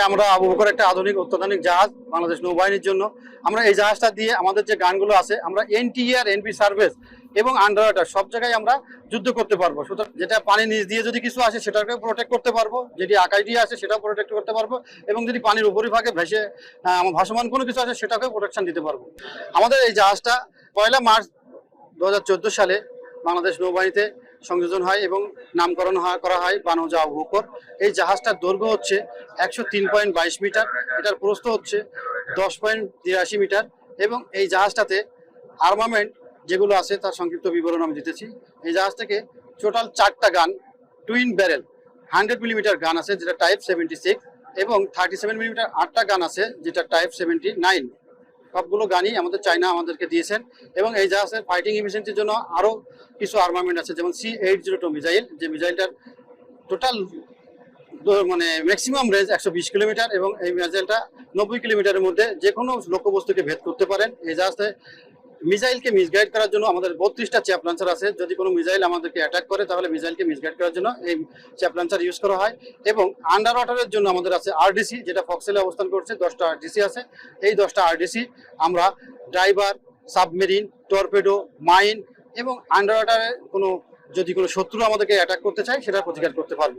আমরা আবু বকর একটা আধুনিক অত্যাধুনিক জাহাজ বাংলাদেশ নৌবাহিনীর জন্য। আমরা এই জাহাজটা দিয়ে আমাদের যে গানগুলো আছে আমরা এনটিআর এনপি সার্ভিস এবং আন্ডার ওয়াটার সব জায়গায় আমরা যুদ্ধ করতে পারবো। সুতরাং যেটা পানির নিচ দিয়ে যদি কিছু আসে সেটাকে প্রোটেক্ট করতে পারবো, যেটি আকাশ দিয়ে আসে সেটাও প্রোটেক্ট করতে পারবো, এবং যদি পানির উপরিভাগে ভেসে ভাসমান কোনো কিছু আসে সেটাকেও প্রোটেকশন দিতে পারবো। আমাদের এই জাহাজটা 1 মার্চ 2014 সালে বাংলাদেশ নৌবাহিনীতে সংযোজন হয় এবং নামকরণ করা হয় বানৌজা আবু বকর। এই জাহাজটার দৈর্ঘ্য হচ্ছে 103.22 মিটার, এটার প্রস্থ হচ্ছে 10.83 মিটার, এবং এই জাহাজটাতে আর্মামেন্ট যেগুলো আছে তার সংক্ষিপ্ত বিবরণ আমি দিতেছি। এই জাহাজ থেকে টোটাল 4টা গান, টুইন ব্যারেল 100 মিলিমিটার গান আছে যেটা টাইপ 76, এবং 37 মিলিমিটার 8টা গান আছে যেটা টাইপ 79। সবগুলো গানই আমাদের চায়না আমাদেরকে দিয়েছেন। এবং এই জাহাজের ফাইটিং এফিসিয়েন্সির জন্য আরও কিছু আর্মামেন্ট আছে, যেমন C802 মিসাইল, যে মিসাইলটার টোটাল মানে ম্যাক্সিমাম রেঞ্জ 120 কিলোমিটার, এবং এই মিসাইলটা 90 কিলোমিটারের মধ্যে যে কোনো লক্ষ্যবস্তুকে ভেদ করতে পারেন। এই জাহাজে মিসাইলকে মিসগাইড করার জন্য আমাদের 32টা চ্যাপ লঞ্চার আছে। যদি কোনো মিসাইল আমাদেরকে অ্যাটাক করে তাহলে মিসাইলকে মিসগাইড করার জন্য এই চ্যাপ লঞ্চার ইউজ করা হয়। এবং আন্ডার ওয়াটারের জন্য আমাদের আছে আরডিসি, যেটা ফক্সেলে অবস্থান করছে। 10টা আরডিসি আছে। এই 10টা আরডিসি আমরা ড্রাইভার, সাবমেরিন, টর্পেডো, মাইন এবং আন্ডার ওয়াটারে যদি কোনো শত্রু আমাদেরকে অ্যাটাক করতে চায় সেটা প্রতিকার করতে পারবো।